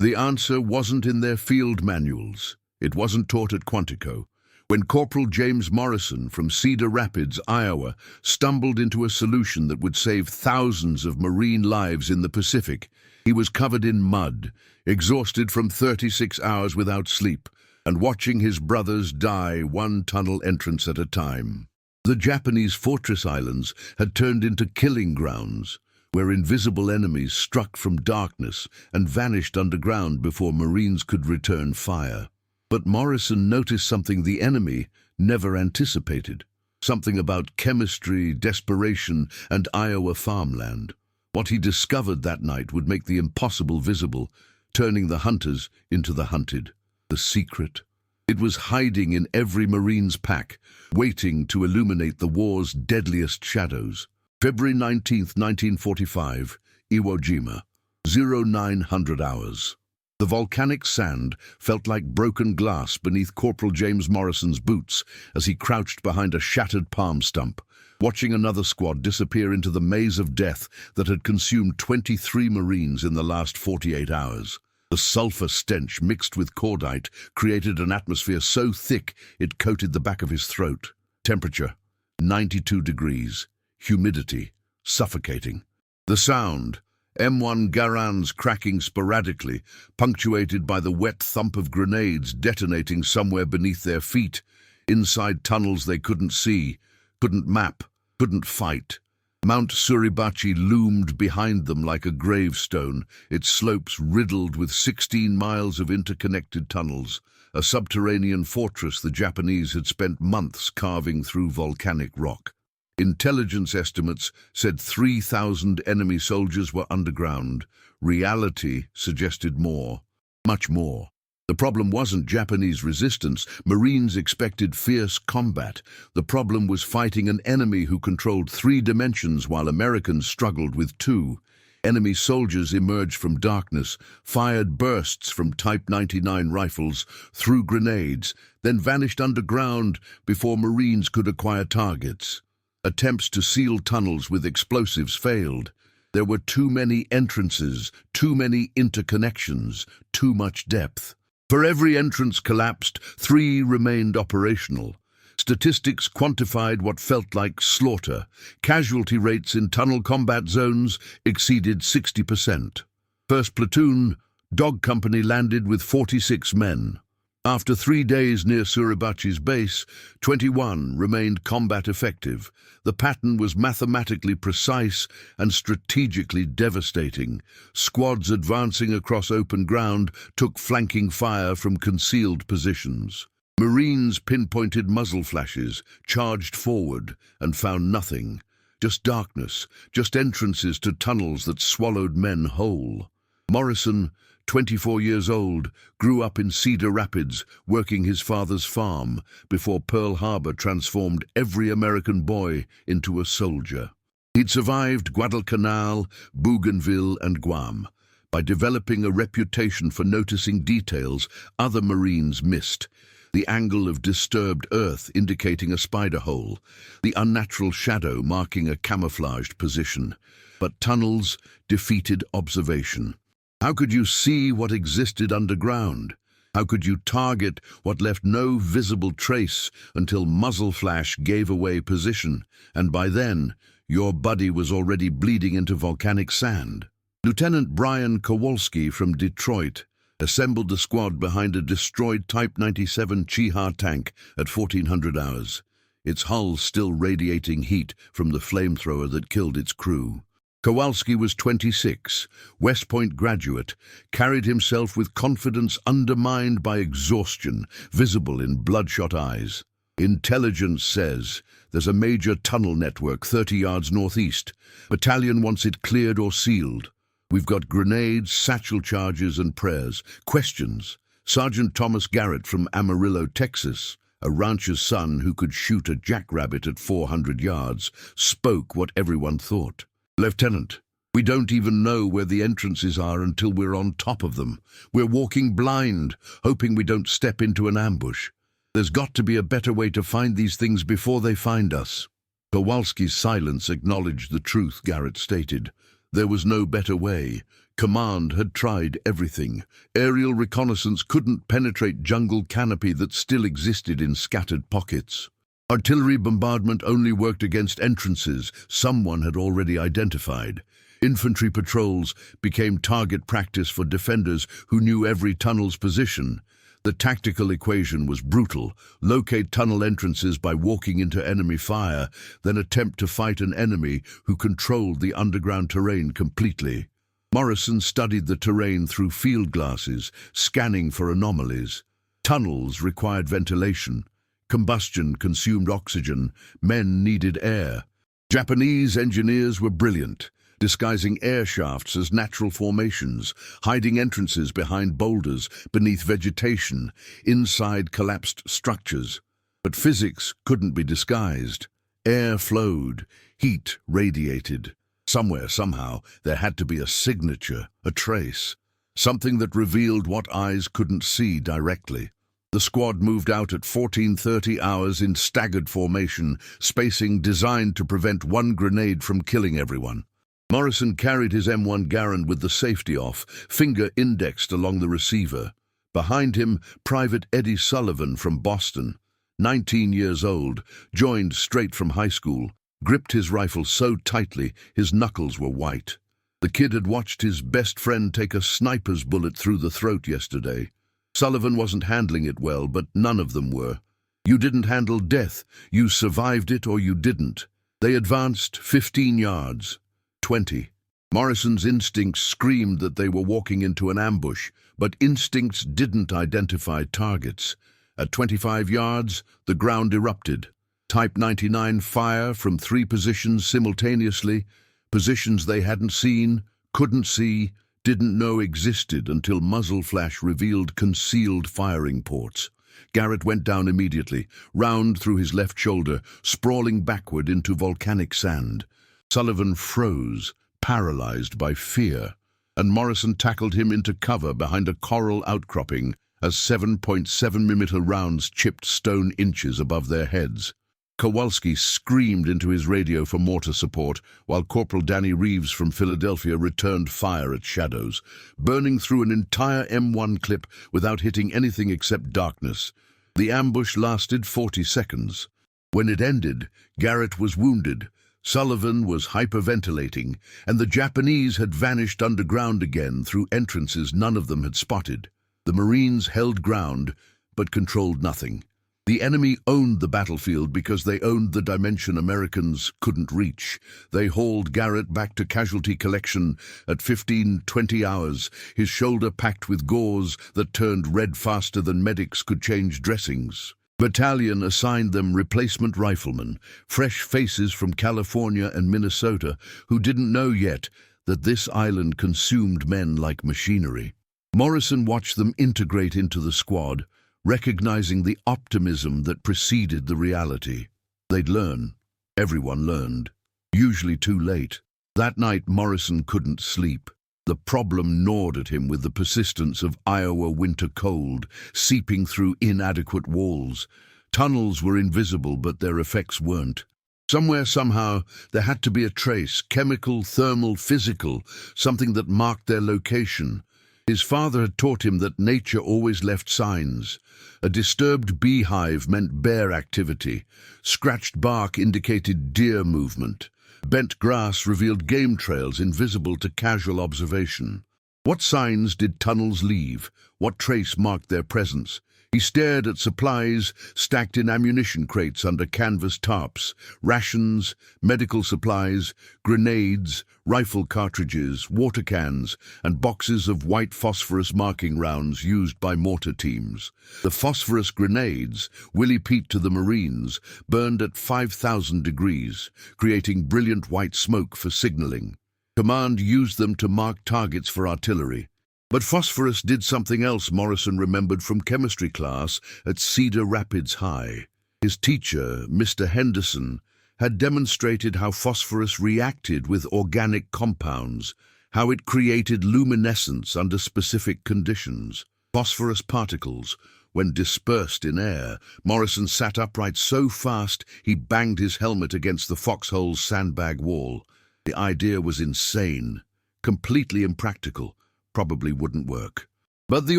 The answer wasn't in their field manuals. It wasn't taught at Quantico. When Corporal James Morrison from Cedar Rapids, Iowa, stumbled into a solution that would save thousands of Marine lives in the Pacific, he was covered in mud, exhausted from 36 hours without sleep, and watching his brothers die one tunnel entrance at a time. The Japanese fortress islands had turned into killing grounds, where invisible enemies struck from darkness and vanished underground before Marines could return fire. But Morrison noticed something the enemy never anticipated, something about chemistry, desperation, and Iowa farmland. What he discovered that night would make the impossible visible, turning the hunters into the hunted. The secret. It was hiding in every Marine's pack, waiting to illuminate the war's deadliest shadows. February 19th, 1945, Iwo Jima, 0900 hours. The volcanic sand felt like broken glass beneath Corporal James Morrison's boots as he crouched behind a shattered palm stump, watching another squad disappear into the maze of death that had consumed 23 Marines in the last 48 hours. The sulfur stench mixed with cordite created an atmosphere so thick it coated the back of his throat. Temperature, 92 degrees. Humidity, suffocating. The sound, M1 Garands cracking sporadically, punctuated by the wet thump of grenades detonating somewhere beneath their feet, inside tunnels they couldn't see, couldn't map, couldn't fight. Mount Suribachi loomed behind them like a gravestone, its slopes riddled with 16 miles of interconnected tunnels, a subterranean fortress the Japanese had spent months carving through volcanic rock. Intelligence estimates said 3,000 enemy soldiers were underground. Reality suggested more, much more. The problem wasn't Japanese resistance. Marines expected fierce combat. The problem was fighting an enemy who controlled 3 dimensions while Americans struggled with 2. Enemy soldiers emerged from darkness, fired bursts from Type 99 rifles, threw grenades, then vanished underground before Marines could acquire targets. Attempts to seal tunnels with explosives failed. There were too many entrances, too many interconnections, too much depth. For every entrance collapsed, 3 remained operational. Statistics quantified what felt like slaughter. Casualty rates in tunnel combat zones exceeded 60%. First platoon, Dog Company, landed with 46 men. After 3 days near Suribachi's base, 21 remained combat effective. The pattern was mathematically precise and strategically devastating. Squads advancing across open ground took flanking fire from concealed positions. Marines pinpointed muzzle flashes, charged forward, and found nothing. Just darkness, just entrances to tunnels that swallowed men whole. Morrison, 24 years old, grew up in Cedar Rapids, working his father's farm, before Pearl Harbor transformed every American boy into a soldier. He'd survived Guadalcanal, Bougainville, and Guam by developing a reputation for noticing details other Marines missed. The angle of disturbed earth indicating a spider hole, the unnatural shadow marking a camouflaged position. But tunnels defeated observation. How could you see what existed underground? How could you target what left no visible trace until muzzle flash gave away position, and by then, your buddy was already bleeding into volcanic sand? Lieutenant Brian Kowalski from Detroit assembled the squad behind a destroyed Type 97 Chiha tank at 1400 hours, its hull still radiating heat from the flamethrower that killed its crew. Kowalski was 26, West Point graduate, carried himself with confidence undermined by exhaustion, visible in bloodshot eyes. Intelligence says there's a major tunnel network 30 yards northeast. Battalion wants it cleared or sealed. We've got grenades, satchel charges, and prayers. Questions. Sergeant Thomas Garrett from Amarillo, Texas, a rancher's son who could shoot a jackrabbit at 400 yards, spoke what everyone thought. Lieutenant, we don't even know where the entrances are until we're on top of them. We're walking blind, hoping we don't step into an ambush. There's got to be a better way to find these things before they find us. Kowalski's silence acknowledged the truth Garrett stated. There was no better way. Command had tried everything. Aerial reconnaissance couldn't penetrate jungle canopy that still existed in scattered pockets. Artillery bombardment only worked against entrances someone had already identified. Infantry patrols became target practice for defenders who knew every tunnel's position. The tactical equation was brutal. Locate tunnel entrances by walking into enemy fire, then attempt to fight an enemy who controlled the underground terrain completely. Morrison studied the terrain through field glasses, scanning for anomalies. Tunnels required ventilation. Combustion consumed oxygen. Men needed air. Japanese engineers were brilliant, disguising air shafts as natural formations, hiding entrances behind boulders, beneath vegetation, inside collapsed structures. But physics couldn't be disguised. Air flowed, heat radiated. Somewhere, somehow, there had to be a signature, a trace, something that revealed what eyes couldn't see directly. The squad moved out at 14:30 hours in staggered formation, spacing designed to prevent one grenade from killing everyone. Morrison carried his M1 Garand with the safety off, finger indexed along the receiver. Behind him, Private Eddie Sullivan from Boston, 19 years old, joined straight from high school, gripped his rifle so tightly his knuckles were white. The kid had watched his best friend take a sniper's bullet through the throat yesterday. Sullivan wasn't handling it well, but none of them were. You didn't handle death. You survived it or you didn't. They advanced 15 yards. 20. Morrison's instincts screamed that they were walking into an ambush, but instincts didn't identify targets. At 25 yards, the ground erupted. Type 99 fire from 3 positions simultaneously, positions they hadn't seen, couldn't see, didn't know existed until muzzle flash revealed concealed firing ports. Garrett went down immediately, round through his left shoulder, sprawling backward into volcanic sand. Sullivan froze, paralyzed by fear, and Morrison tackled him into cover behind a coral outcropping as 7.7mm rounds chipped stone inches above their heads. Kowalski screamed into his radio for mortar support, while Corporal Danny Reeves from Philadelphia returned fire at shadows, burning through an entire M1 clip without hitting anything except darkness. The ambush lasted 40 seconds. When it ended, Garrett was wounded, Sullivan was hyperventilating, and the Japanese had vanished underground again through entrances none of them had spotted. The Marines held ground, but controlled nothing. The enemy owned the battlefield because they owned the dimension Americans couldn't reach. They hauled Garrett back to casualty collection at 15-20 hours, his shoulder packed with gauze that turned red faster than medics could change dressings. Battalion assigned them replacement riflemen, fresh faces from California and Minnesota who didn't know yet that this island consumed men like machinery. Morrison watched them integrate into the squad, recognizing the optimism that preceded the reality. They'd learn. Everyone learned. Usually too late. That night Morrison couldn't sleep. The problem gnawed at him with the persistence of Iowa winter cold, seeping through inadequate walls. Tunnels were invisible, but their effects weren't. Somewhere, somehow, there had to be a trace, chemical, thermal, physical, something that marked their location. His father had taught him that nature always left signs. A disturbed beehive meant bear activity. Scratched bark indicated deer movement. Bent grass revealed game trails invisible to casual observation. What signs did tunnels leave? What trace marked their presence? He stared at supplies stacked in ammunition crates under canvas tarps, rations, medical supplies, grenades, rifle cartridges, water cans, and boxes of white phosphorus marking rounds used by mortar teams. The phosphorus grenades, Willie Pete to the Marines, burned at 5,000 degrees, creating brilliant white smoke for signaling. Command used them to mark targets for artillery. But phosphorus did something else Morrison remembered from chemistry class at Cedar Rapids High. His teacher, Mr. Henderson, had demonstrated how phosphorus reacted with organic compounds, how it created luminescence under specific conditions. Phosphorus particles, when dispersed in air. Morrison sat upright so fast he banged his helmet against the foxhole's sandbag wall. The idea was insane, completely impractical, probably wouldn't work. But the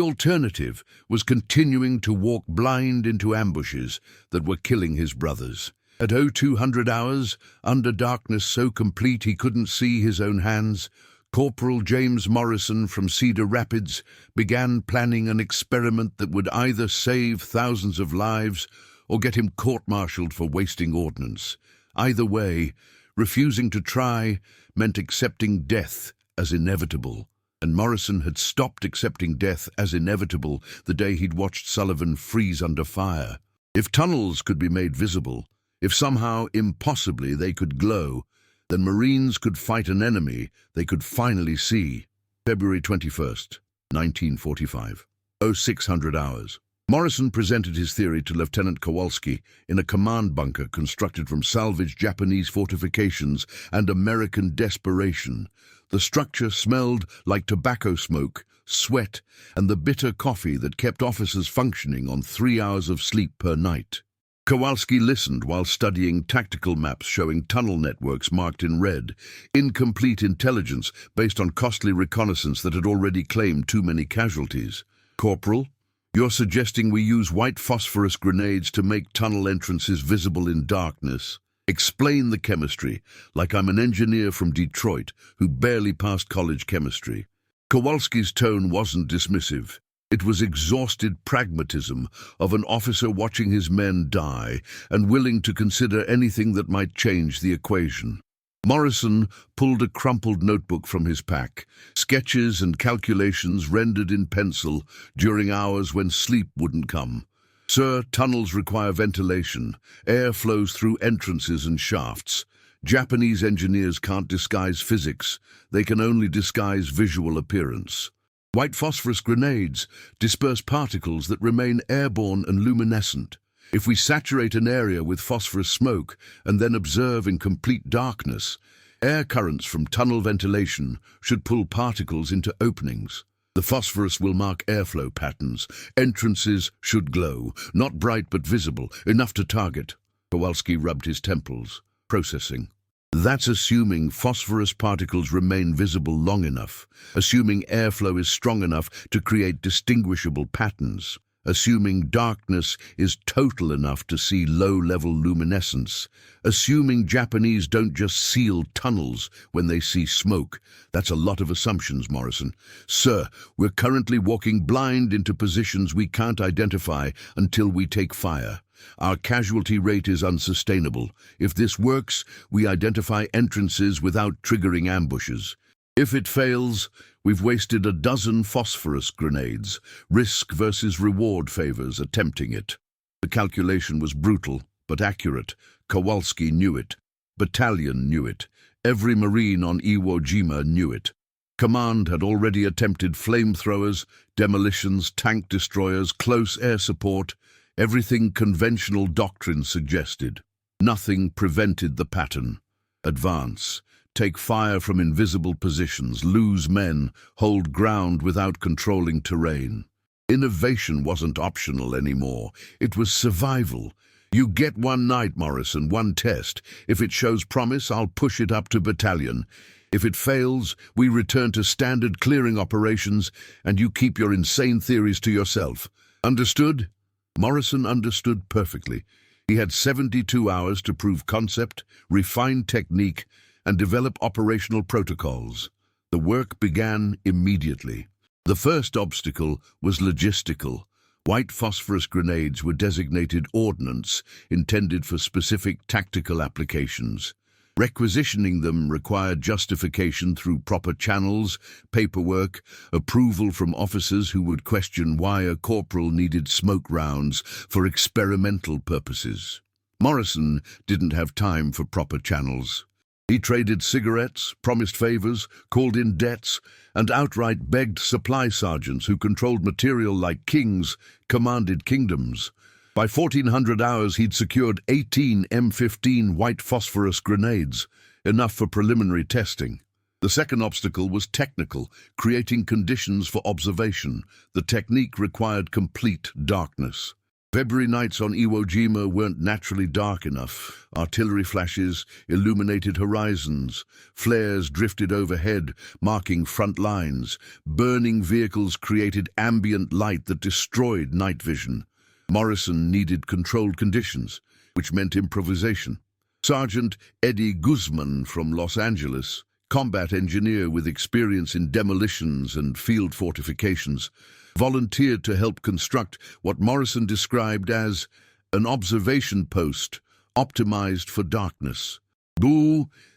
alternative was continuing to walk blind into ambushes that were killing his brothers. At 0200 hours, under darkness so complete he couldn't see his own hands, Corporal James Morrison from Cedar Rapids began planning an experiment that would either save thousands of lives or get him court-martialed for wasting ordnance. Either way, refusing to try meant accepting death as inevitable. And Morrison had stopped accepting death as inevitable the day he'd watched Sullivan freeze under fire. If tunnels could be made visible, if somehow, impossibly, they could glow, then Marines could fight an enemy they could finally see. February 21st, 1945. 0600 hours. Morrison presented his theory to Lieutenant Kowalski in a command bunker constructed from salvaged Japanese fortifications and American desperation. The structure smelled like tobacco smoke, sweat, and the bitter coffee that kept officers functioning on 3 hours of sleep per night. Kowalski listened while studying tactical maps showing tunnel networks marked in red, incomplete intelligence based on costly reconnaissance that had already claimed too many casualties. "Corporal, you're suggesting we use white phosphorus grenades to make tunnel entrances visible in darkness. Explain the chemistry, like I'm an engineer from Detroit who barely passed college chemistry." Kowalski's tone wasn't dismissive. It was exhausted pragmatism of an officer watching his men die and willing to consider anything that might change the equation. Morrison pulled a crumpled notebook from his pack, sketches and calculations rendered in pencil during hours when sleep wouldn't come. "Sir, tunnels require ventilation. Air flows through entrances and shafts. Japanese engineers can't disguise physics. They can only disguise visual appearance. White phosphorus grenades disperse particles that remain airborne and luminescent. If we saturate an area with phosphorus smoke and then observe in complete darkness, air currents from tunnel ventilation should pull particles into openings. The phosphorus will mark airflow patterns. Entrances should glow, not bright but visible, enough to target." Kowalski rubbed his temples, processing. "That's assuming phosphorus particles remain visible long enough, assuming airflow is strong enough to create distinguishable patterns, assuming darkness is total enough to see low-level luminescence, assuming Japanese don't just seal tunnels when they see smoke. That's a lot of assumptions, Morrison. Sir, we're currently walking blind into positions we can't identify until we take fire. Our casualty rate is unsustainable. If this works, we identify entrances without triggering ambushes. If it fails, we've wasted a dozen phosphorus grenades. Risk versus reward favors attempting it." The calculation was brutal, but accurate. Kowalski knew it. Battalion knew it. Every Marine on Iwo Jima knew it. Command had already attempted flamethrowers, demolitions, tank destroyers, close air support, everything conventional doctrine suggested. Nothing prevented the pattern. Advance. Take fire from invisible positions, lose men, hold ground without controlling terrain. Innovation wasn't optional anymore. It was survival. "You get one night, Morrison, one test. If it shows promise, I'll push it up to battalion. If it fails, we return to standard clearing operations, and you keep your insane theories to yourself. Understood?" Morrison understood perfectly. He had 72 hours to prove concept, refine technique, and develop operational protocols. The work began immediately. The first obstacle was logistical. White phosphorus grenades were designated ordnance, intended for specific tactical applications. Requisitioning them required justification through proper channels, paperwork, approval from officers who would question why a corporal needed smoke rounds for experimental purposes. Morrison didn't have time for proper channels. He traded cigarettes, promised favors, called in debts, and outright begged supply sergeants who controlled material like kings commanded kingdoms. By 1400 hours, he'd secured 18 M15 white phosphorus grenades, enough for preliminary testing. The second obstacle was technical, creating conditions for observation. The technique required complete darkness. February nights on Iwo Jima weren't naturally dark enough. Artillery flashes illuminated horizons. Flares drifted overhead, marking front lines. Burning vehicles created ambient light that destroyed night vision. Morrison needed controlled conditions, which meant improvisation. Sergeant Eddie Guzman from Los Angeles, combat engineer with experience in demolitions and field fortifications, volunteered to help construct what Morrison described as an observation post optimized for darkness.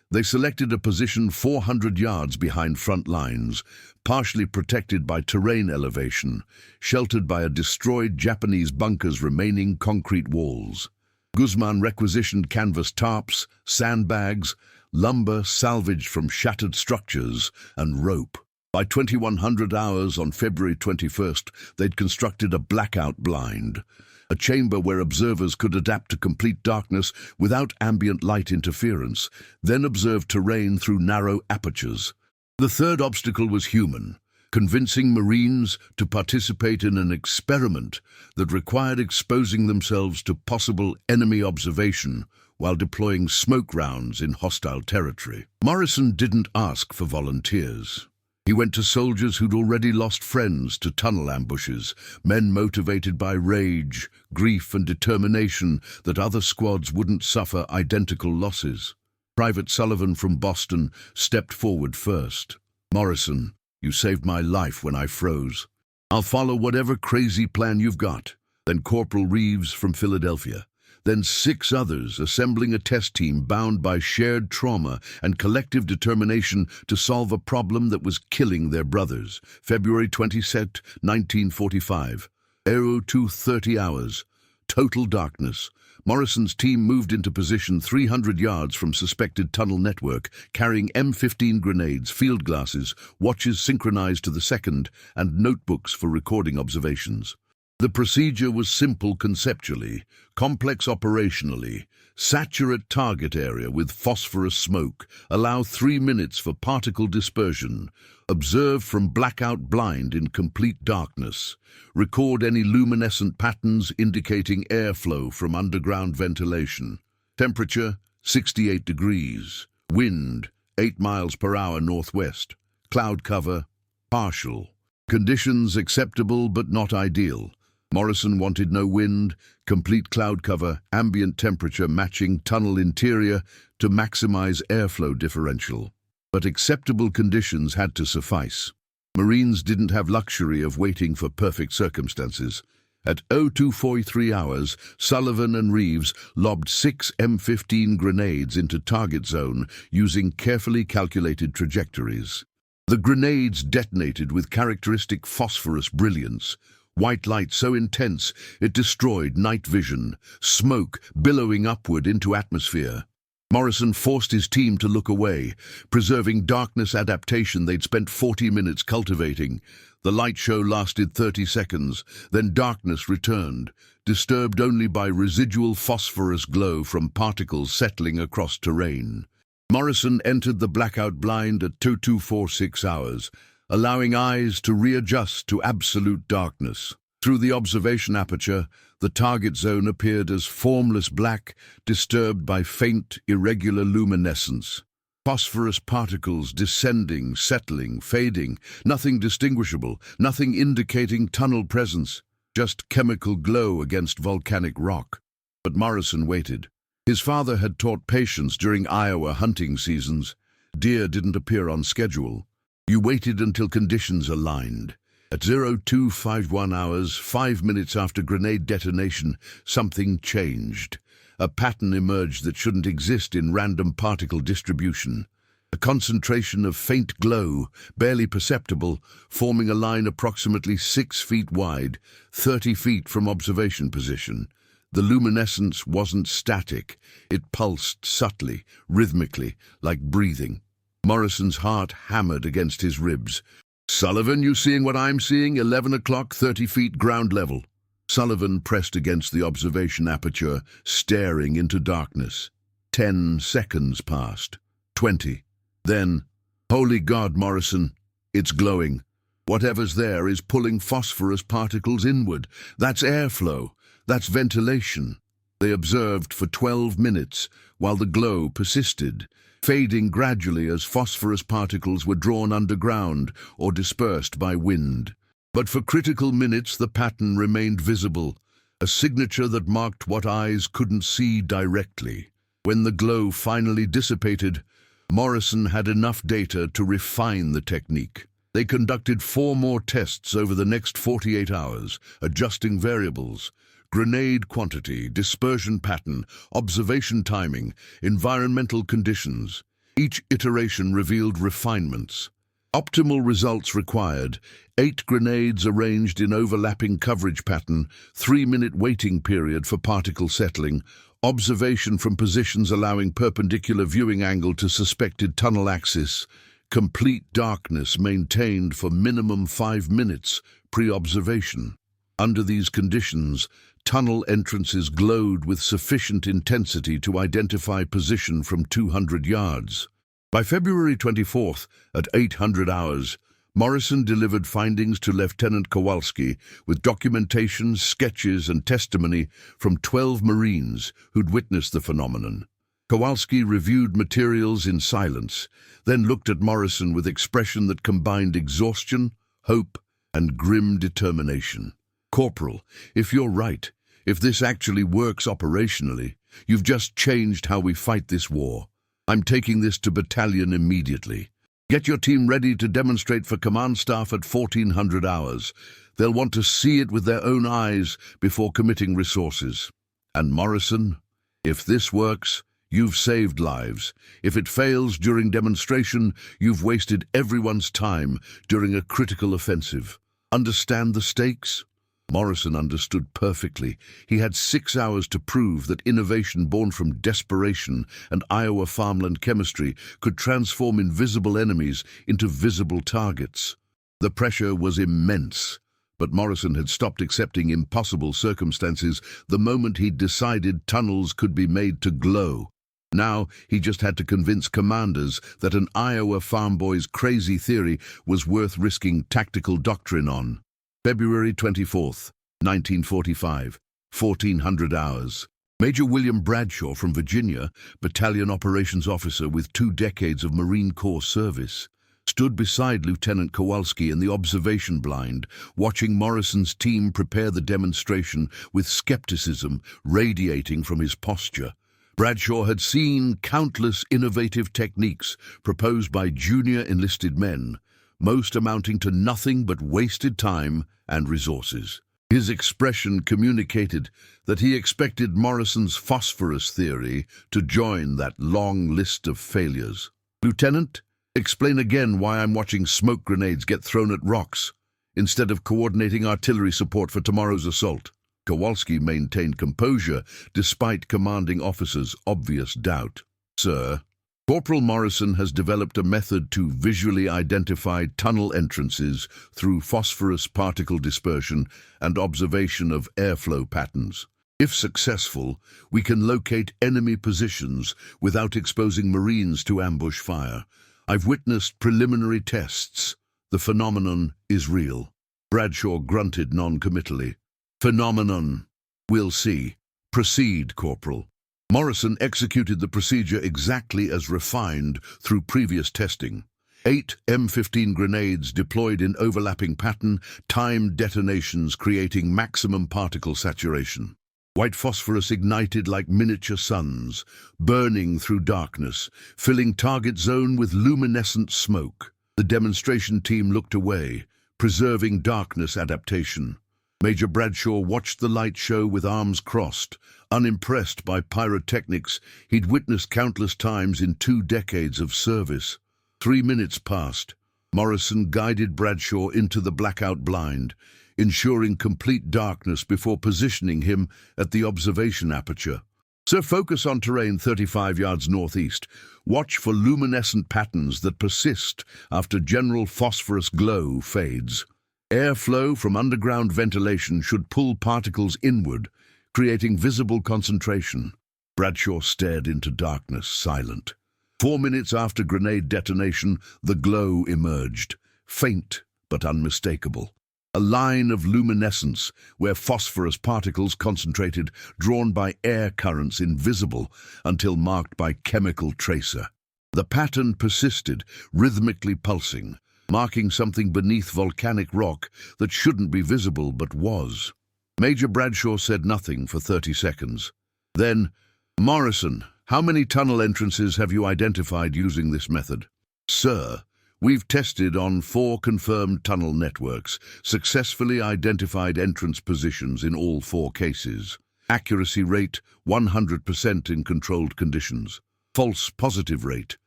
They selected a position 400 yards behind front lines, partially protected by terrain elevation, sheltered by a destroyed Japanese bunker's remaining concrete walls. Guzman requisitioned canvas tarps, sandbags, lumber salvaged from shattered structures, and rope. By 2100 hours on February 21st, they'd constructed a blackout blind, a chamber where observers could adapt to complete darkness without ambient light interference, then observe terrain through narrow apertures. The third obstacle was human, convincing Marines to participate in an experiment that required exposing themselves to possible enemy observation while deploying smoke rounds in hostile territory. Morrison didn't ask for volunteers. He went to soldiers who'd already lost friends to tunnel ambushes, men motivated by rage, grief, and determination that other squads wouldn't suffer identical losses. Private Sullivan from Boston stepped forward first. "Morrison, you saved my life when I froze. I'll follow whatever crazy plan you've got." Then Corporal Reeves from Philadelphia. Then 6 others, assembling a test team bound by shared trauma and collective determination to solve a problem that was killing their brothers. February 22, 1945. Aero 2:30 hours. Total darkness. Morrison's team moved into position 300 yards from suspected tunnel network, carrying M15 grenades, field glasses, watches synchronized to the second, and notebooks for recording observations. The procedure was simple conceptually, complex operationally. Saturate target area with phosphorus smoke. Allow 3 minutes for particle dispersion. Observe from blackout blind in complete darkness. Record any luminescent patterns indicating airflow from underground ventilation. Temperature, 68 degrees. Wind, 8 miles per hour northwest. Cloud cover, partial. Conditions acceptable but not ideal. Morrison wanted no wind, complete cloud cover, ambient temperature matching tunnel interior to maximize airflow differential. But acceptable conditions had to suffice. Marines didn't have luxury of waiting for perfect circumstances. At 02:43 hours, Sullivan and Reeves lobbed 6 M15 grenades into target zone using carefully calculated trajectories. The grenades detonated with characteristic phosphorus brilliance, white light so intense it destroyed night vision, smoke billowing upward into atmosphere. Morrison forced his team to look away, preserving darkness adaptation they'd spent 40 minutes cultivating. The light show lasted 30 seconds, then darkness returned, disturbed only by residual phosphorus glow from particles settling across terrain. Morrison entered the blackout blind at 2246 hours, allowing eyes to readjust to absolute darkness. Through the observation aperture, the target zone appeared as formless black, disturbed by faint, irregular luminescence. Phosphorus particles descending, settling, fading, nothing distinguishable, nothing indicating tunnel presence, just chemical glow against volcanic rock. But Morrison waited. His father had taught patience during Iowa hunting seasons. Deer didn't appear on schedule. You waited until conditions aligned. At 0251 hours, 5 minutes after grenade detonation, something changed. A pattern emerged that shouldn't exist in random particle distribution. A concentration of faint glow, barely perceptible, forming a line approximately 6 feet wide, 30 feet from observation position. The luminescence wasn't static. It pulsed subtly, rhythmically, like breathing. Morrison's heart hammered against his ribs. "Sullivan, you seeing what I'm seeing? 11 o'clock, 30 feet ground level." Sullivan pressed against the observation aperture, staring into darkness. 10 seconds passed. 20. Then, "Holy God, Morrison, it's glowing. Whatever's there is pulling phosphorus particles inward. That's airflow. That's ventilation. They observed for 12 minutes while the glow persisted, fading gradually as phosphorus particles were drawn underground or dispersed by wind. But for critical minutes the pattern remained visible, a signature that marked what eyes couldn't see directly. When the glow finally dissipated, Morrison had enough data to refine the technique. They conducted 4 more tests over the next 48 hours, adjusting variables: grenade quantity, dispersion pattern, observation timing, environmental conditions. Each iteration revealed refinements. Optimal results required: 8 grenades arranged in overlapping coverage pattern, 3-minute waiting period for particle settling, observation from positions allowing perpendicular viewing angle to suspected tunnel axis, complete darkness maintained for minimum 5 minutes pre-observation. Under these conditions, tunnel entrances glowed with sufficient intensity to identify position from 200 yards. By February 24th, at 800 hours, Morrison delivered findings to Lieutenant Kowalski with documentation, sketches, and testimony from 12 Marines who'd witnessed the phenomenon. Kowalski reviewed materials in silence, then looked at Morrison with expression that combined exhaustion, hope, and grim determination. "Corporal, if you're right, if this actually works operationally, you've just changed how we fight this war. I'm taking this to battalion immediately. Get your team ready to demonstrate for command staff at 1400 hours. They'll want to see it with their own eyes before committing resources." And Morrison, if this works, you've saved lives. If it fails during demonstration, you've wasted everyone's time during a critical offensive. Understand the stakes? Morrison understood perfectly. He had 6 hours to prove that innovation born from desperation and Iowa farmland chemistry could transform invisible enemies into visible targets. The pressure was immense, but Morrison had stopped accepting impossible circumstances the moment he'd decided tunnels could be made to glow. Now he just had to convince commanders that an Iowa farm boy's crazy theory was worth risking tactical doctrine on. February 24th, 1945, 1400 hours. Major William Bradshaw from Virginia, battalion operations officer with 2 decades of Marine Corps service, stood beside Lieutenant Kowalski in the observation blind, watching Morrison's team prepare the demonstration with skepticism radiating from his posture. Bradshaw had seen countless innovative techniques proposed by junior enlisted men, most amounting to nothing but wasted time and resources. His expression communicated that he expected Morrison's phosphorus theory to join that long list of failures. "Lieutenant, explain again why I'm watching smoke grenades get thrown at rocks, instead of coordinating artillery support for tomorrow's assault." Kowalski maintained composure despite commanding officer's obvious doubt. "Sir, Corporal Morrison has developed a method to visually identify tunnel entrances through phosphorus particle dispersion and observation of airflow patterns. If successful, we can locate enemy positions without exposing Marines to ambush fire. I've witnessed preliminary tests. The phenomenon is real." Bradshaw grunted non-committally. "Phenomenon. We'll see. Proceed, Corporal." Morrison executed the procedure exactly as refined through previous testing. 8 M15 grenades deployed in overlapping pattern, timed detonations creating maximum particle saturation. White phosphorus ignited like miniature suns, burning through darkness, filling target zone with luminescent smoke. The demonstration team looked away, preserving darkness adaptation. Major Bradshaw watched the light show with arms crossed, unimpressed by pyrotechnics he'd witnessed countless times in 2 decades of service. 3 minutes passed. Morrison guided Bradshaw into the blackout blind, ensuring complete darkness before positioning him at the observation aperture. "Sir, focus on terrain 35 yards northeast. Watch for luminescent patterns that persist after general phosphorus glow fades. Airflow from underground ventilation should pull particles inward, creating visible concentration." Bradshaw stared into darkness, silent. 4 minutes after grenade detonation, the glow emerged, faint but unmistakable. a line of luminescence where phosphorus particles concentrated, drawn by air currents invisible until marked by chemical tracer. The pattern persisted, rhythmically pulsing, marking something beneath volcanic rock that shouldn't be visible but was. Major Bradshaw said nothing for 30 seconds. Then, "Morrison, how many tunnel entrances have you identified using this method?" "Sir, we've tested on 4 confirmed tunnel networks, successfully identified entrance positions in all 4 cases. Accuracy rate 100% in controlled conditions. False positive rate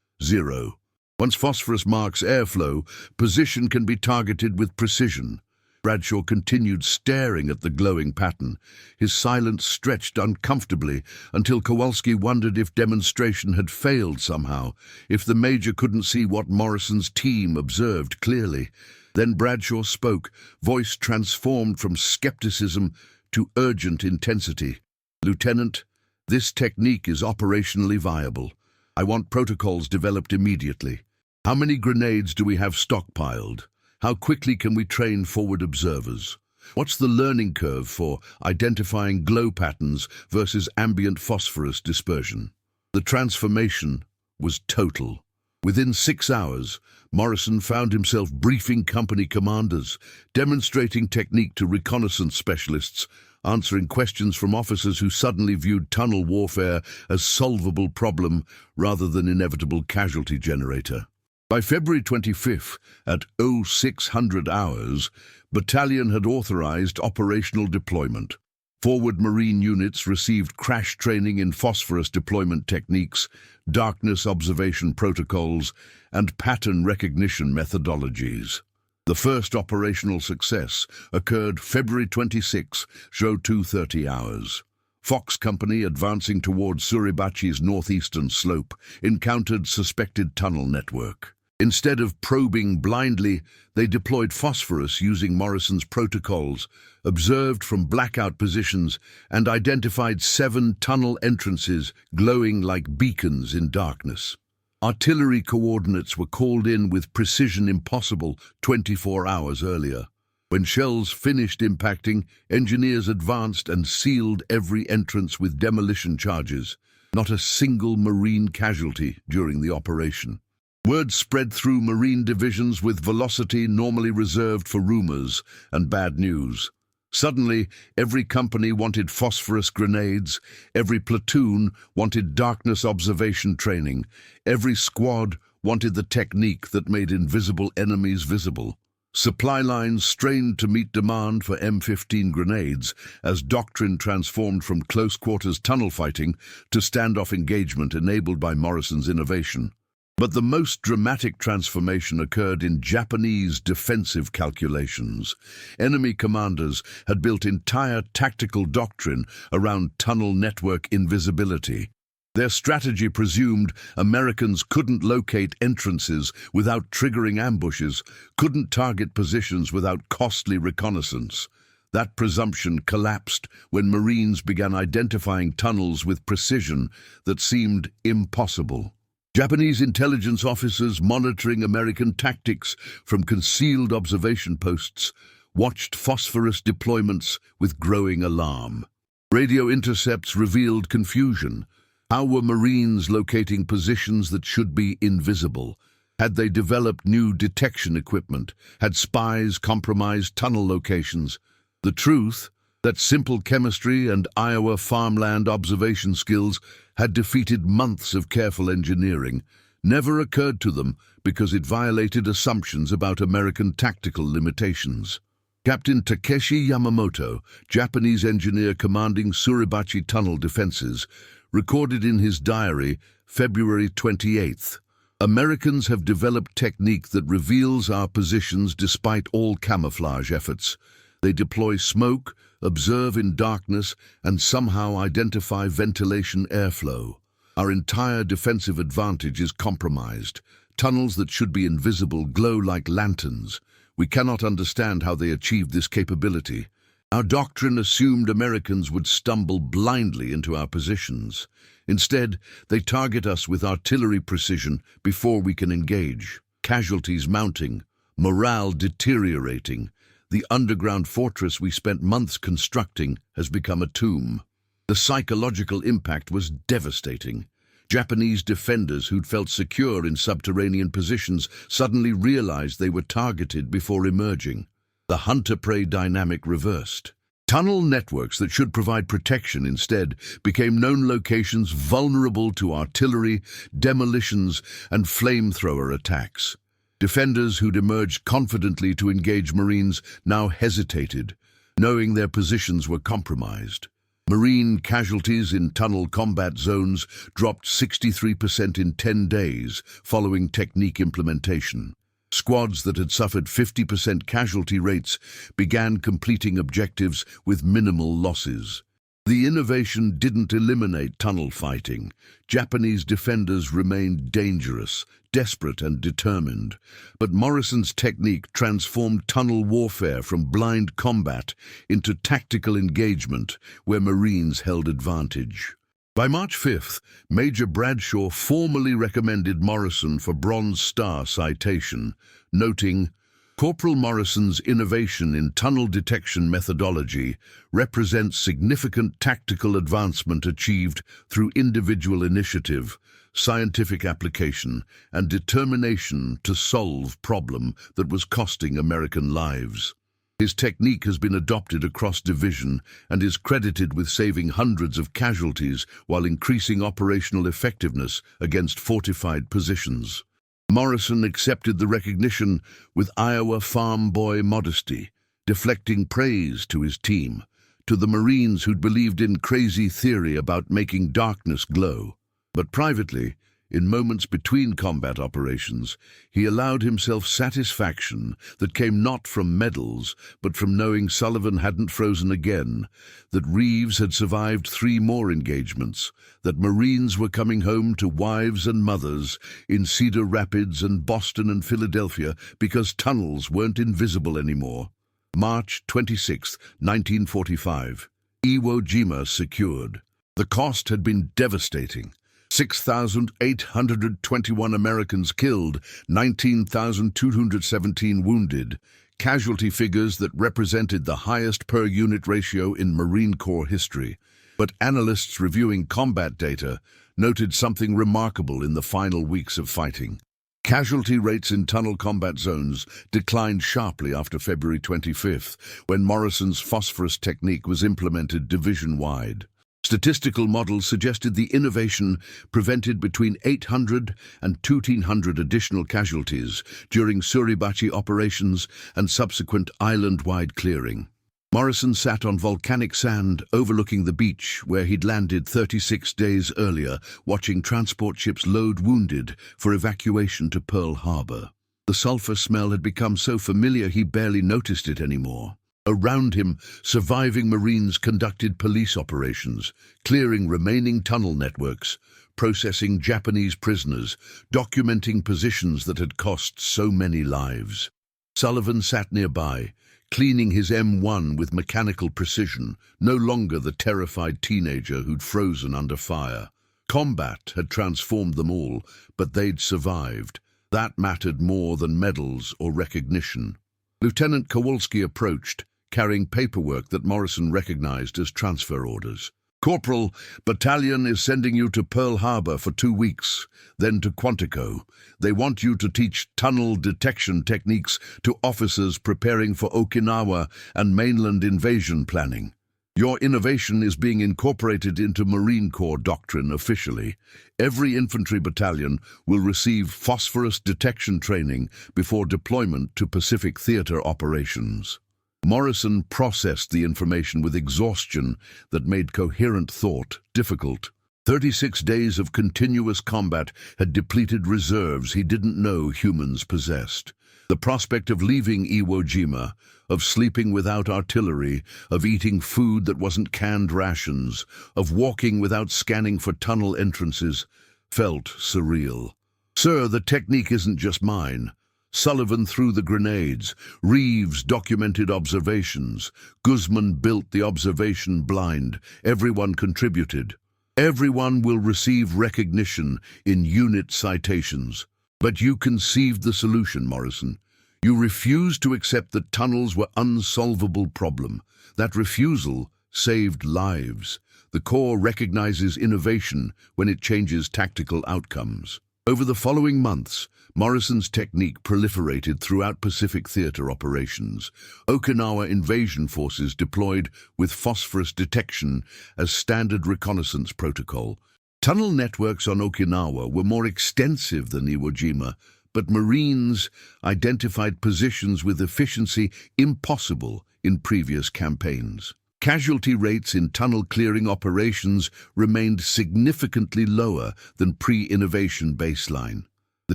0. Once phosphorus marks airflow, position can be targeted with precision." Bradshaw continued staring at the glowing pattern. His silence stretched uncomfortably until Kowalski wondered if demonstration had failed somehow, if the Major couldn't see what Morrison's team observed clearly. Then Bradshaw spoke, voice transformed from skepticism to urgent intensity. "Lieutenant, this technique is operationally viable. I want protocols developed immediately. How many grenades do we have stockpiled? How quickly can we train forward observers? What's the learning curve for identifying glow patterns versus ambient phosphorus dispersion?" The transformation was total. Within 6 hours, Morrison found himself briefing company commanders, demonstrating technique to reconnaissance specialists, answering questions from officers who suddenly viewed tunnel warfare as solvable problem rather than inevitable casualty generator. By February 25th, at 0600 hours, Battalion had authorized operational deployment. Forward Marine units received crash training in phosphorus deployment techniques, darkness observation protocols, and pattern recognition methodologies. The first operational success occurred February 26, 0230 hours. Fox Company, advancing towards Suribachi's northeastern slope, encountered suspected tunnel network. Instead of probing blindly, they deployed phosphorus using Morrison's protocols, observed from blackout positions, and identified 7 tunnel entrances glowing like beacons in darkness. Artillery coordinates were called in with precision impossible 24 hours earlier. When shells finished impacting, engineers advanced and sealed every entrance with demolition charges. Not a single Marine casualty during the operation. Word spread through Marine divisions with velocity normally reserved for rumors and bad news. Suddenly, every company wanted phosphorus grenades, every platoon wanted darkness observation training, every squad wanted the technique that made invisible enemies visible. Supply lines strained to meet demand for M15 grenades as doctrine transformed from close-quarters tunnel fighting to standoff engagement enabled by Morrison's innovation. But the most dramatic transformation occurred in Japanese defensive calculations. Enemy commanders had built entire tactical doctrine around tunnel network invisibility. Their strategy presumed Americans couldn't locate entrances without triggering ambushes, couldn't target positions without costly reconnaissance. That presumption collapsed when Marines began identifying tunnels with precision that seemed impossible. Japanese intelligence officers monitoring American tactics from concealed observation posts watched phosphorus deployments with growing alarm. Radio intercepts revealed confusion. How were Marines locating positions that should be invisible? Had they developed new detection equipment? Had spies compromised tunnel locations? The truth, that simple chemistry and Iowa farmland observation skills had defeated months of careful engineering, never occurred to them because it violated assumptions about American tactical limitations. Captain Takeshi Yamamoto, Japanese engineer commanding Suribachi tunnel defenses, recorded in his diary February 28th, "Americans have developed technique that reveals our positions despite all camouflage efforts. They deploy smoke, observe in darkness, and somehow identify ventilation airflow. Our entire defensive advantage is compromised. Tunnels that should be invisible glow like lanterns. We cannot understand how they achieved this capability. Our doctrine assumed Americans would stumble blindly into our positions. Instead, they target us with artillery precision before we can engage. Casualties mounting, morale deteriorating. The underground fortress we spent months constructing has become a tomb. The psychological impact was devastating. Japanese defenders who'd felt secure in subterranean positions suddenly realized they were targeted before emerging. The hunter-prey dynamic reversed. Tunnel networks that should provide protection instead became known locations vulnerable to artillery, demolitions, and flamethrower attacks. Defenders who'd emerged confidently to engage Marines now hesitated, knowing their positions were compromised. Marine casualties in tunnel combat zones dropped 63% in 10 days following technique implementation. Squads that had suffered 50% casualty rates began completing objectives with minimal losses. The innovation didn't eliminate tunnel fighting. Japanese defenders remained dangerous, desperate and determined. But Morrison's technique transformed tunnel warfare from blind combat into tactical engagement where Marines held advantage. By March 5th, Major Bradshaw formally recommended Morrison for Bronze Star citation, noting, "Corporal Morrison's innovation in tunnel detection methodology represents significant tactical advancement achieved through individual initiative, scientific application, and determination to solve problem that was costing American lives." His technique has been adopted across division and is credited with saving hundreds of casualties while increasing operational effectiveness against fortified positions. Morrison accepted the recognition with Iowa farm boy modesty, deflecting praise to his team, to the Marines who'd believed in crazy theory about making darkness glow. But privately, in moments between combat operations, he allowed himself satisfaction that came not from medals, but from knowing Sullivan hadn't frozen again, that Reeves had survived 3 more engagements, that Marines were coming home to wives and mothers in Cedar Rapids and Boston and Philadelphia because tunnels weren't invisible anymore. March 26, 1945. Iwo Jima secured. The cost had been devastating. 6,821 Americans killed, 19,217 wounded, casualty figures that represented the highest per-unit ratio in Marine Corps history. But analysts reviewing combat data noted something remarkable in the final weeks of fighting. Casualty rates in tunnel combat zones declined sharply after February 25th, when Morrison's phosphorus technique was implemented division-wide. Statistical models suggested the innovation prevented between 800 and 1,200 additional casualties during Suribachi operations and subsequent island-wide clearing. Morrison sat on volcanic sand overlooking the beach where he'd landed 36 days earlier, watching transport ships load wounded for evacuation to Pearl Harbor. The sulfur smell had become so familiar he barely noticed it anymore. Around him, surviving Marines conducted police operations, clearing remaining tunnel networks, processing Japanese prisoners, documenting positions that had cost so many lives. Sullivan sat nearby, cleaning his M1 with mechanical precision, no longer the terrified teenager who'd frozen under fire. Combat had transformed them all, but they'd survived. That mattered more than medals or recognition. Lieutenant Kowalski approached, carrying paperwork that Morrison recognized as transfer orders. "Corporal, battalion is sending you to Pearl Harbor for 2 weeks, then to Quantico. They want you to teach tunnel detection techniques to officers preparing for Okinawa and mainland invasion planning. Your innovation is being incorporated into Marine Corps doctrine officially. Every infantry battalion will receive phosphorus detection training before deployment to Pacific Theater operations." Morrison processed the information with exhaustion that made coherent thought difficult. 36 days of continuous combat had depleted reserves he didn't know humans possessed. The prospect of leaving Iwo Jima, of sleeping without artillery, of eating food that wasn't canned rations, of walking without scanning for tunnel entrances, felt surreal. "Sir, the technique isn't just mine. Sullivan threw the grenades, Reeves documented observations, Guzman built the observation blind, everyone contributed. Everyone will receive recognition in unit citations. But you conceived the solution, Morrison. You refused to accept that tunnels were an unsolvable problem. That refusal saved lives. The Corps recognizes innovation when it changes tactical outcomes. Over the following months, Morrison's technique proliferated throughout Pacific Theater operations. Okinawa invasion forces deployed with phosphorus detection as standard reconnaissance protocol. Tunnel networks on Okinawa were more extensive than Iwo Jima, but Marines identified positions with efficiency impossible in previous campaigns. Casualty rates in tunnel clearing operations remained significantly lower than pre-innovation baseline. The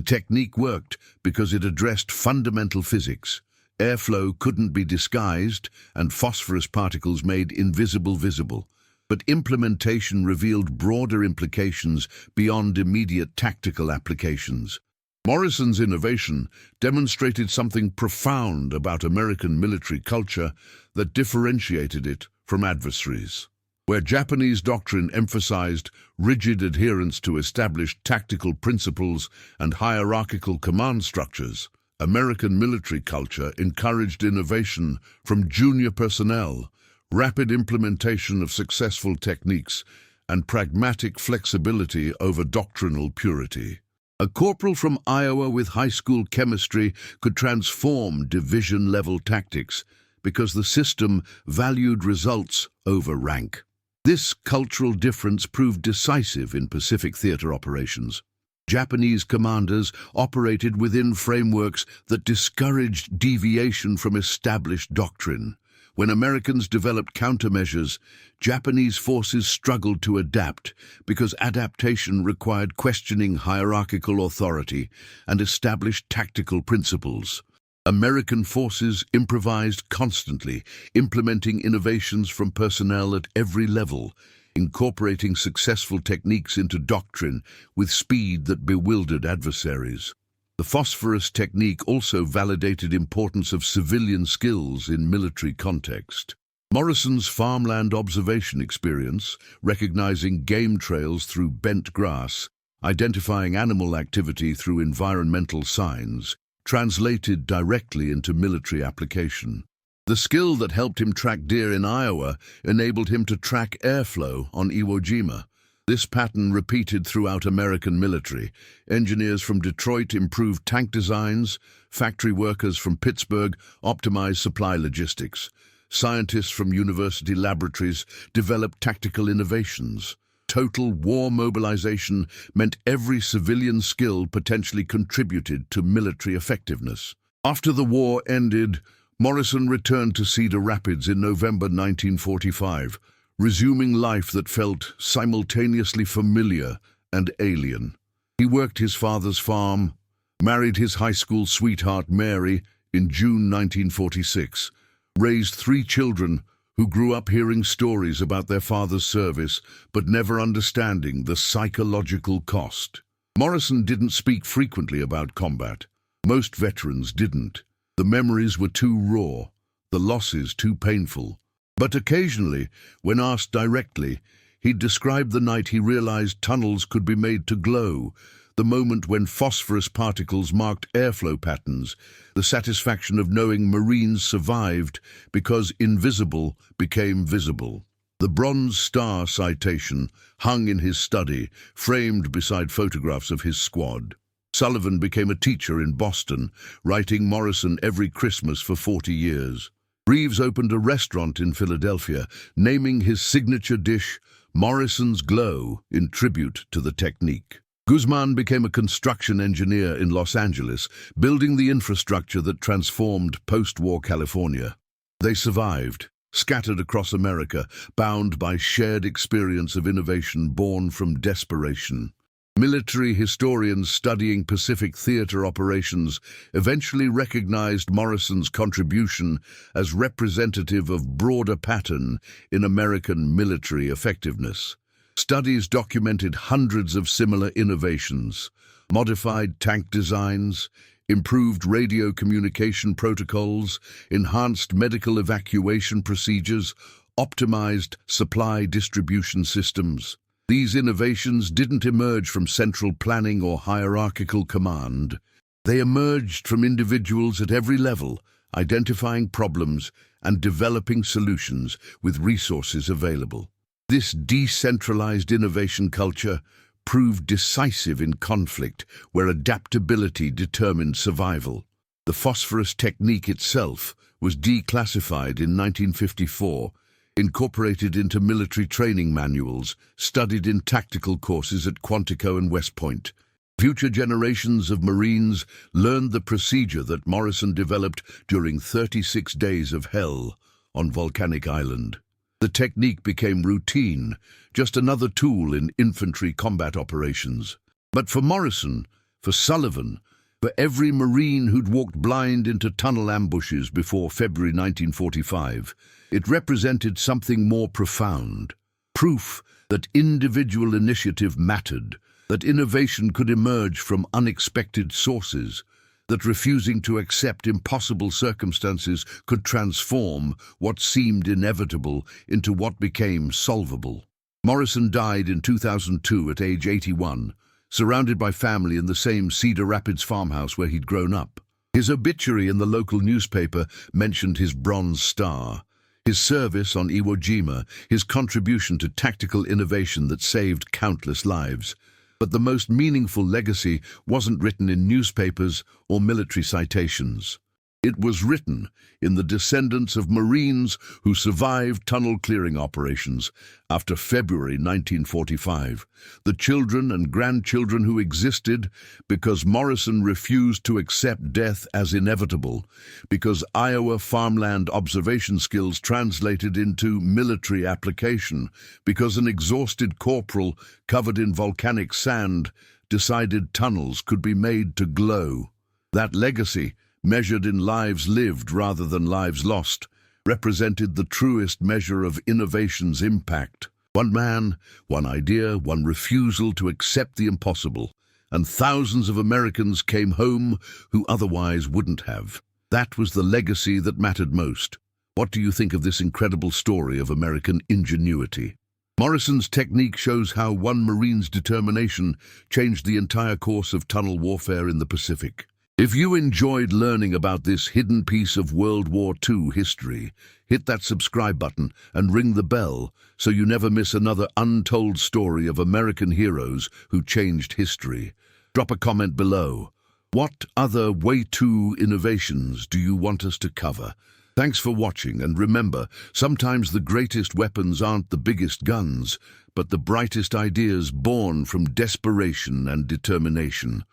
technique worked because it addressed fundamental physics. Airflow couldn't be disguised, and phosphorus particles made invisible visible. But implementation revealed broader implications beyond immediate tactical applications. Morrison's innovation demonstrated something profound about American military culture that differentiated it from adversaries. Where Japanese doctrine emphasized rigid adherence to established tactical principles and hierarchical command structures, American military culture encouraged innovation from junior personnel, rapid implementation of successful techniques, and pragmatic flexibility over doctrinal purity. A corporal from Iowa with high school chemistry could transform division-level tactics because the system valued results over rank. This cultural difference proved decisive in Pacific Theater operations. Japanese commanders operated within frameworks that discouraged deviation from established doctrine. When Americans developed countermeasures, Japanese forces struggled to adapt because adaptation required questioning hierarchical authority and established tactical principles. American forces improvised constantly, implementing innovations from personnel at every level, incorporating successful techniques into doctrine with speed that bewildered adversaries. The phosphorus technique also validated importance of civilian skills in military context. Morrison's farmland observation experience, recognizing game trails through bent grass, identifying animal activity through environmental signs, translated directly into military application. The skill that helped him track deer in Iowa enabled him to track airflow on Iwo Jima. This pattern repeated throughout American military. Engineers from Detroit improved tank designs, factory workers from Pittsburgh optimized supply logistics. Scientists from university laboratories developed tactical innovations. Total war mobilization meant every civilian skill potentially contributed to military effectiveness. After the war ended, Morrison returned to Cedar Rapids in November 1945, resuming life that felt simultaneously familiar and alien. He worked his father's farm, married his high school sweetheart Mary in June 1946, raised 3 children who grew up hearing stories about their father's service but never understanding the psychological cost. Morrison didn't speak frequently about combat. Most veterans didn't. The memories were too raw, the losses too painful. But occasionally, when asked directly, he'd describe the night he realized tunnels could be made to glow, the moment when phosphorus particles marked airflow patterns, the satisfaction of knowing Marines survived because invisible became visible. The Bronze Star citation hung in his study, framed beside photographs of his squad. Sullivan became a teacher in Boston, writing Morrison every Christmas for 40 years. Reeves opened a restaurant in Philadelphia, naming his signature dish Morrison's Glow in tribute to the technique. Guzman became a construction engineer in Los Angeles, building the infrastructure that transformed post-war California. They survived, scattered across America, bound by shared experience of innovation born from desperation. Military historians studying Pacific Theater operations eventually recognized Morrison's contribution as representative of broader pattern in American military effectiveness. Studies documented hundreds of similar innovations: modified tank designs, improved radio communication protocols, enhanced medical evacuation procedures, optimized supply distribution systems. These innovations didn't emerge from central planning or hierarchical command. They emerged from individuals at every level, identifying problems and developing solutions with resources available. This decentralized innovation culture proved decisive in conflict where adaptability determined survival. The phosphorus technique itself was declassified in 1954, incorporated into military training manuals, studied in tactical courses at Quantico and West Point. Future generations of Marines learned the procedure that Morrison developed during 36 days of hell on Volcanic Island. The technique became routine, just another tool in infantry combat operations. But for Morrison, for Sullivan, for every Marine who'd walked blind into tunnel ambushes before February 1945, it represented something more profound. Proof that individual initiative mattered, that innovation could emerge from unexpected sources, that refusing to accept impossible circumstances could transform what seemed inevitable into what became solvable. Morrison died in 2002 at age 81, surrounded by family in the same Cedar Rapids farmhouse where he'd grown up. His obituary in the local newspaper mentioned his Bronze Star, his service on Iwo Jima, his contribution to tactical innovation that saved countless lives. But the most meaningful legacy wasn't written in newspapers or military citations. It was written in the descendants of Marines who survived tunnel clearing operations after February 1945, the children and grandchildren who existed because Morrison refused to accept death as inevitable, because Iowa farmland observation skills translated into military application, because an exhausted corporal covered in volcanic sand decided tunnels could be made to glow. That legacy, measured in lives lived rather than lives lost, represented the truest measure of innovation's impact. One man, one idea, one refusal to accept the impossible, and thousands of Americans came home who otherwise wouldn't have. That was the legacy that mattered most. What do you think of this incredible story of American ingenuity? Morrison's technique shows how one Marine's determination changed the entire course of tunnel warfare in the Pacific. If you enjoyed learning about this hidden piece of World War II history, hit that subscribe button and ring the bell so you never miss another untold story of American heroes who changed history. Drop a comment below. What other Way 2 innovations do you want us to cover? Thanks for watching, and remember, sometimes the greatest weapons aren't the biggest guns, but the brightest ideas born from desperation and determination.